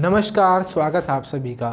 नमस्कार, स्वागत है आप सभी का।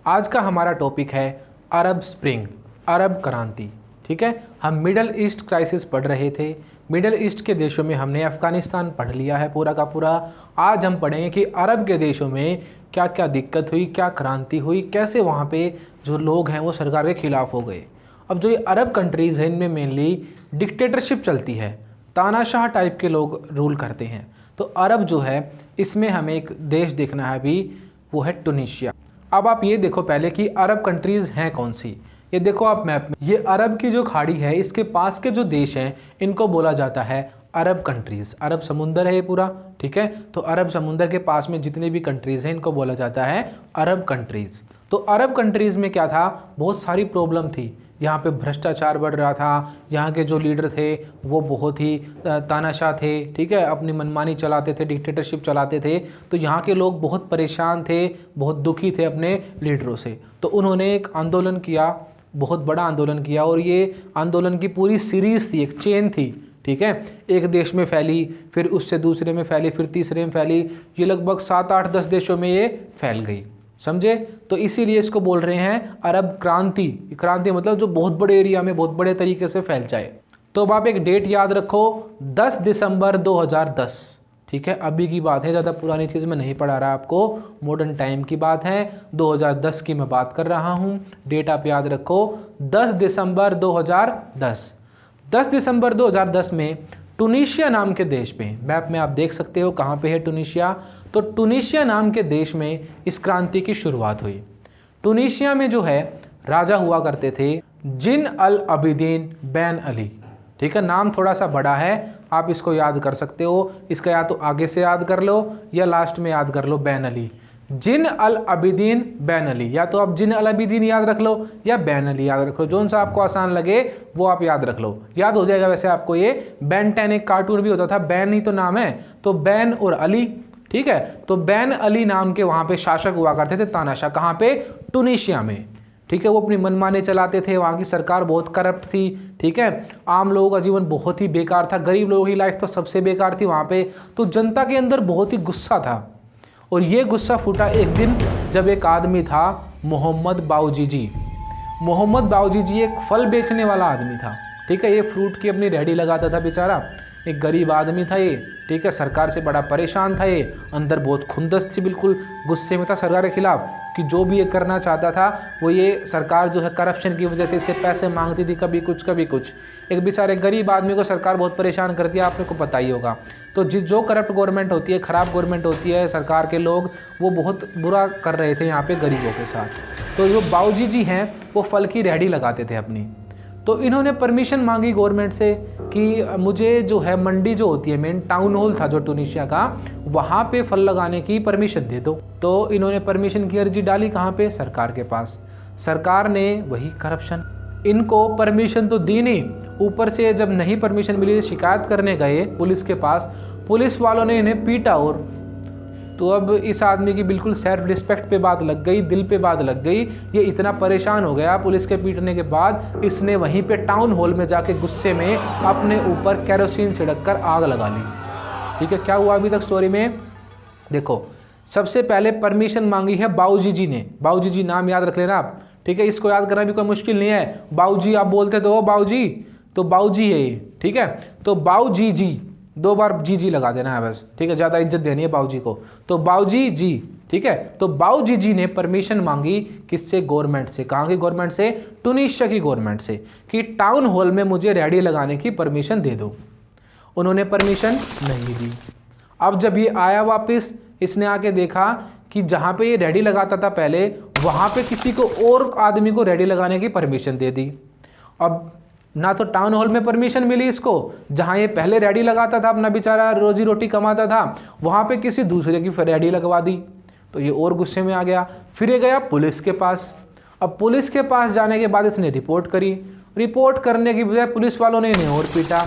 आज का हमारा टॉपिक है अरब स्प्रिंग, अरब क्रांति। ठीक है, हम मिडल ईस्ट क्राइसिस पढ़ रहे थे। मिडल ईस्ट के देशों में हमने अफ़गानिस्तान पढ़ लिया है पूरा का पूरा। आज हम पढ़ेंगे कि अरब के देशों में क्या क्या दिक्कत हुई, क्या क्रांति हुई, कैसे वहाँ पे जो लोग हैं वो सरकार के खिलाफ हो गए। अब जो ये अरब कंट्रीज़ हैं इनमें मेनली डिक्टेटरशिप चलती है, तानाशाह टाइप के लोग रूल करते हैं। तो अरब जो है इसमें हमें एक देश देखना है अभी, वो है टूनिशिया। अब आप ये देखो पहले कि अरब कंट्रीज़ हैं कौन सी। ये देखो आप मैप में, ये अरब की जो खाड़ी है इसके पास के जो देश हैं इनको बोला जाता है अरब कंट्रीज़। अरब समुंदर है ये पूरा, ठीक है। तो अरब समुंदर के पास में जितनी भी कंट्रीज़ हैं इनको बोला जाता है अरब कंट्रीज़। तो अरब कंट्रीज़ में क्या था, बहुत सारी प्रॉब्लम थी। यहाँ पे भ्रष्टाचार बढ़ रहा था, यहाँ के जो लीडर थे वो बहुत ही तानाशाह थे, ठीक है, अपनी मनमानी चलाते थे, डिक्टेटरशिप चलाते थे। तो यहाँ के लोग बहुत परेशान थे, बहुत दुखी थे अपने लीडरों से। तो उन्होंने एक आंदोलन किया, बहुत बड़ा आंदोलन किया, और ये आंदोलन की पूरी सीरीज़ थी, एक चेन थी, ठीक है। एक देश में फैली, फिर उससे दूसरे में फैली, फिर तीसरे में फैली, ये लगभग 7, 8, 10 देशों में ये फैल गई, समझे। तो इसीलिए इसको बोल रहे हैं अरब क्रांति। क्रांति मतलब जो बहुत बड़े एरिया में बहुत बड़े तरीके से फैल जाए। तो अब आप एक डेट याद रखो, 10 दिसंबर 2010, ठीक है। अभी की बात है, ज़्यादा पुरानी चीज़ मैं नहीं पढ़ा रहा आपको, मॉडर्न टाइम की बात है, 2010 की मैं बात कर रहा हूँ। डेट आप याद रखो 10 दिसंबर 2010। 10 दिसंबर 2010 में टूनिशिया नाम के देश पे, मैप में आप देख सकते हो कहाँ पे है टूनिशिया। तो टूनिशिया नाम के देश में इस क्रांति की शुरुआत हुई। टूनिशिया में जो है राजा हुआ करते थे जिन अल अबिदीन बैन अली, ठीक है। नाम थोड़ा सा बड़ा है, आप इसको याद कर सकते हो। इसका या तो आगे से याद कर लो या लास्ट में याद कर लो, बैन अली, जिन अल अबिदीन बैन अली। या तो आप जिन अल अबिदीन याद रख लो या बैन अली याद रख लो, जो सा आपको आसान लगे वो आप याद रख लो, याद हो जाएगा। वैसे आपको ये बैन 10 एक कार्टून भी होता था, बैन ही तो नाम है, तो बैन और अली, ठीक है। तो बैन अली नाम के वहाँ पे शासक हुआ करते थे, तानाशाह। कहाँ पे? टूनिशिया में, ठीक है। वो अपनी मनमानी चलाते थे, वहाँ की सरकार बहुत करप्ट थी, ठीक है। आम लोगों का जीवन बहुत ही बेकार था, गरीब लोगों की लाइफ तो सबसे बेकार थी वहाँ पे। तो जनता के अंदर बहुत ही गुस्सा था, और ये गुस्सा फूटा एक दिन जब एक आदमी था मोहम्मद बाऊजीजी। मोहम्मद बाऊजीजी एक फल बेचने वाला आदमी था, ठीक है। ये फ्रूट की अपनी रेहड़ी लगाता था बेचारा, एक गरीब आदमी था ये, ठीक है। सरकार से बड़ा परेशान था ये, अंदर बहुत खुंदस थी, बिल्कुल गुस्से में था सरकार के खिलाफ कि जो भी ये करना चाहता था वो, ये सरकार जो है करप्शन की वजह से इससे पैसे मांगती थी, कभी कुछ कभी कुछ। एक बेचारे गरीब आदमी को सरकार बहुत परेशान करती है, आपने को पता ही होगा। तो जो करप्ट गवर्नमेंट होती है, ख़राब गवर्नमेंट होती है, सरकार के लोग वो बहुत बुरा कर रहे थे यहाँ पे गरीबों के साथ। तो जो बाऊजीजी हैं वो फल की रेहड़ी लगाते थे अपनी। तो इन्होंने परमिशन मांगी गवर्नमेंट से कि मुझे जो है मंडी जो होती है, मेन टाउन हॉल था जो टूनिशिया का, वहाँ पे फल लगाने की परमिशन दे दो। तो इन्होंने परमिशन की अर्जी डाली कहाँ पे? सरकार के पास। सरकार ने वही करप्शन, इनको परमिशन तो दी नहीं, ऊपर से जब नहीं परमिशन मिली शिकायत करने गए पुलिस के पास, पुलिस वालों ने इन्हें पीटा। और तो अब इस आदमी की बिल्कुल सेल्फ रिस्पेक्ट पे बात लग गई, दिल पे बात लग गई। ये इतना परेशान हो गया पुलिस के पीटने के बाद, इसने वहीं पे टाउन हॉल में जाके गुस्से में अपने ऊपर केरोसिन छिड़क कर आग लगा ली, ठीक है। क्या हुआ अभी तक स्टोरी में देखो। सबसे पहले परमिशन मांगी है बाऊजीजी ने। बाऊजीजी नाम याद रख लेना आप, ठीक है। इसको याद करना भी कोई मुश्किल नहीं है। बाऊजी आप बोलते तो बाऊजी, तो बाऊजी है ये, ठीक है। तो बाऊजीजी, 2 बार जी लगा देना है बस, ठीक है, ज़्यादा इज्जत देनी है बाऊजी को। तो बाऊजी जी, ठीक है। तो बाऊजीजी ने परमिशन मांगी किससे? गवर्नमेंट से। कहाँ की गवर्नमेंट से? टूनिशिया की गवर्नमेंट से, कि टाउन हॉल में मुझे रेहड़ी लगाने की परमिशन दे दो। उन्होंने परमिशन नहीं दी। अब जब ये आया वापस, इसने आके देखा कि जहाँ पे ये रेहड़ी लगाता था पहले, वहाँ पे किसी को और आदमी को रेहड़ी लगाने की परमिशन दे दी। अब ना तो टाउन हॉल में परमिशन मिली इसको, जहाँ ये पहले रेहड़ी लगाता था, अपना बेचारा रोजी रोटी कमाता था, वहाँ पे किसी दूसरे की रेहड़ी लगवा दी। तो ये और गुस्से में आ गया, फिर ये गया पुलिस के पास। अब पुलिस के पास जाने के बाद इसने रिपोर्ट करी। रिपोर्ट करने की बजाय पुलिस वालों ने इन्हें और पीटा।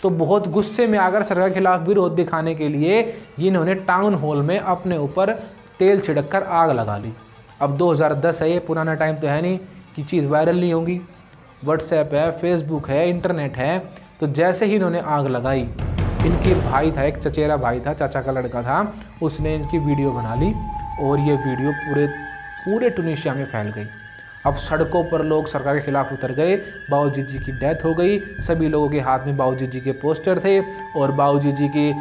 तो बहुत गुस्से में आकर सरकार के खिलाफ विरोध दिखाने के लिए इन्होंने टाउन हॉल में अपने ऊपर तेल छिड़क कर आग लगा ली। अब 2010 है, ये पुराना टाइम तो है नहीं कि चीज़ वायरल नहीं होगी। व्हाट्सएप है, फेसबुक है, इंटरनेट है। तो जैसे ही इन्होंने आग लगाई, इनके भाई था, एक चचेरा भाई था, चाचा का लड़का था, उसने इनकी वीडियो बना ली और ये वीडियो पूरे टूनीशिया में फैल गई। अब सड़कों पर लोग सरकार के खिलाफ उतर गए, बाऊजीजी की डेथ हो गई, सभी लोगों के हाथ में बाऊजीजी के पोस्टर थे और बाऊजीजी की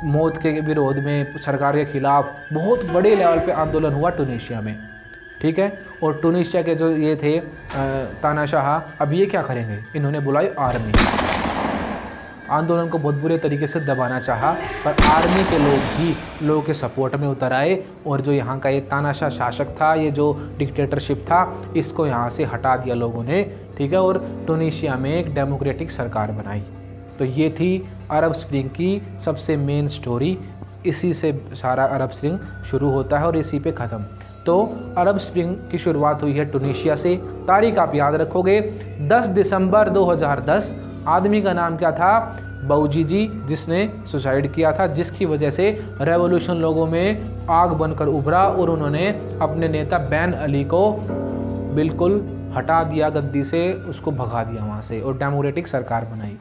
मौत के विरोध में सरकार के खिलाफ बहुत बड़े लेवल पे आंदोलन हुआ टूनीशिया में, ठीक है। और टूनीशिया के जो ये थे तानाशाह, अब ये क्या करेंगे, इन्होंने बुलाई आर्मी। आंदोलन को बहुत बुरे तरीके से दबाना चाहा, पर आर्मी के लोग ही लोगों के सपोर्ट में उतर आए और जो यहाँ का ये तानाशाह शासक था, ये जो डिक्टेटरशिप था, इसको यहाँ से हटा दिया लोगों ने, ठीक है। और टूनीशिया में एक डेमोक्रेटिक सरकार बनाई। तो ये थी अरब स्प्रिंग की सबसे मेन स्टोरी। इसी से सारा अरब स्प्रिंग शुरू होता है और इसी पे ख़त्म। तो अरब स्प्रिंग की शुरुआत हुई है टूनीशिया से। तारीख आप याद रखोगे, 10 दिसंबर 2010। आदमी का नाम क्या था, बाऊजीजी, जिसने सुसाइड किया था, जिसकी वजह से रेवोल्यूशन लोगों में आग बनकर उभरा और उन्होंने अपने नेता बैन अली को बिल्कुल हटा दिया गद्दी से, उसको भगा दिया वहाँ से और डेमोक्रेटिक सरकार बनाई।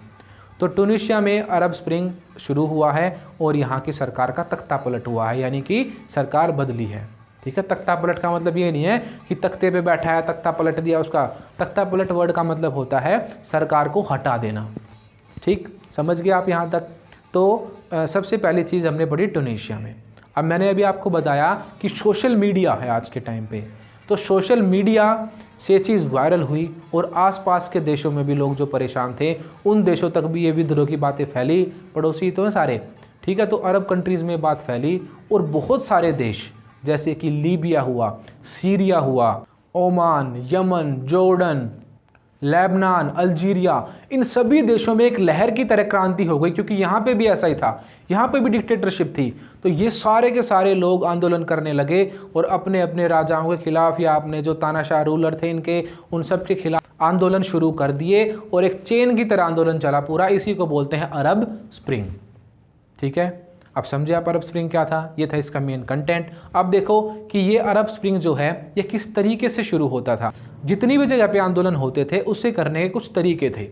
तो टूनीशिया में अरब स्प्रिंग शुरू हुआ है और यहाँ की सरकार का तख्ता पलट हुआ है, यानी कि सरकार बदली है, ठीक है। तख्ता पलट का मतलब ये नहीं है कि तख्ते पे बैठा है तख्ता पलट दिया उसका। तख्ता पलट वर्ड का मतलब होता है सरकार को हटा देना, ठीक, समझ गए आप यहाँ तक। तो सबसे पहली चीज़ हमने पढ़ी टूनीशिया में। अब मैंने अभी आपको बताया कि सोशल मीडिया है आज के टाइम पे, तो सोशल मीडिया से चीज़ वायरल हुई और आसपास के देशों में भी लोग जो परेशान थे, उन देशों तक भी ये विद्रोह की बातें फैली। पड़ोसी तो हैं सारे, ठीक है। तो अरब कंट्रीज़ में बात फैली और बहुत सारे देश जैसे कि लीबिया हुआ, सीरिया हुआ, Oman, Yemen, Jordan, Lebanon, Algeria, इन सभी देशों में एक लहर की तरह क्रांति हो गई, क्योंकि यहाँ पे भी ऐसा ही था, यहाँ पे भी डिक्टेटरशिप थी। तो ये सारे के सारे लोग आंदोलन करने लगे और अपने अपने राजाओं के खिलाफ या अपने जो तानाशाह रूलर थे इनके, उन सब के खिलाफ आंदोलन शुरू कर दिए और एक चेन की तरह आंदोलन चला पूरा। इसी को बोलते हैं अरब स्प्रिंग, ठीक है। अब समझे आप अरब स्प्रिंग क्या था, ये था इसका मेन कंटेंट। अब देखो कि ये अरब स्प्रिंग जो है ये किस तरीके से शुरू होता था। जितनी भी जगह पे आंदोलन होते थे उसे करने के कुछ तरीके थे,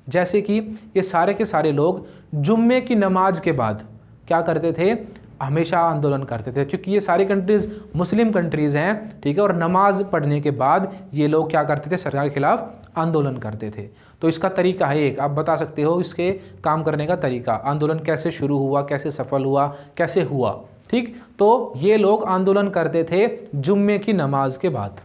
जैसे कि ये सारे के सारे लोग जुम्मे की नमाज के बाद क्या करते थे, हमेशा आंदोलन करते थे, क्योंकि ये सारी कंट्रीज़ मुस्लिम कंट्रीज़ हैं, ठीक है। और नमाज पढ़ने के बाद ये लोग क्या करते थे, सरकार के खिलाफ आंदोलन करते थे। तो इसका तरीका है एक, आप बता सकते हो इसके काम करने का तरीका, आंदोलन कैसे शुरू हुआ, कैसे सफल हुआ, कैसे हुआ, ठीक। तो ये लोग आंदोलन करते थे जुम्मे की नमाज के बाद।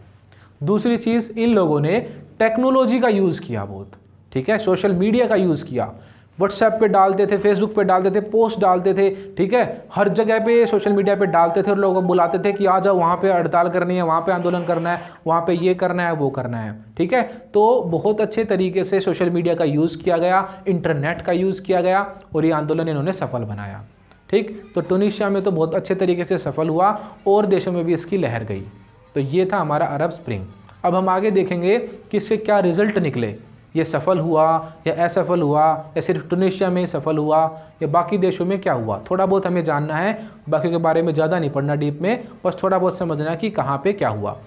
दूसरी चीज़, इन लोगों ने टेक्नोलॉजी का यूज़ किया बहुत, ठीक है। सोशल मीडिया का यूज़ किया, व्हाट्सएप पे डालते थे, फेसबुक पे डालते थे, पोस्ट डालते थे, ठीक है। हर जगह पे सोशल मीडिया पे डालते थे और लोगों को बुलाते थे कि आ जाओ, वहाँ पे हड़ताल करनी है, वहाँ पे आंदोलन करना है, वहाँ पे ये करना है, वो करना है, ठीक है। तो बहुत अच्छे तरीके से सोशल मीडिया का यूज़ किया गया, इंटरनेट का यूज़ किया गया और ये आंदोलन इन्होंने सफल बनाया, ठीक। तो टूनीशिया में तो बहुत अच्छे तरीके से सफल हुआ और देशों में भी इसकी लहर गई। तो ये था हमारा अरब स्प्रिंग। अब हम आगे देखेंगे कि इससे क्या रिजल्ट निकले, ये सफल हुआ या असफल हुआ, या सिर्फ टूनीशिया में सफल हुआ या बाकी देशों में क्या हुआ। थोड़ा बहुत हमें जानना है, बाकी के बारे में ज़्यादा नहीं पढ़ना डीप में, बस थोड़ा बहुत समझना है कि कहाँ पे क्या हुआ।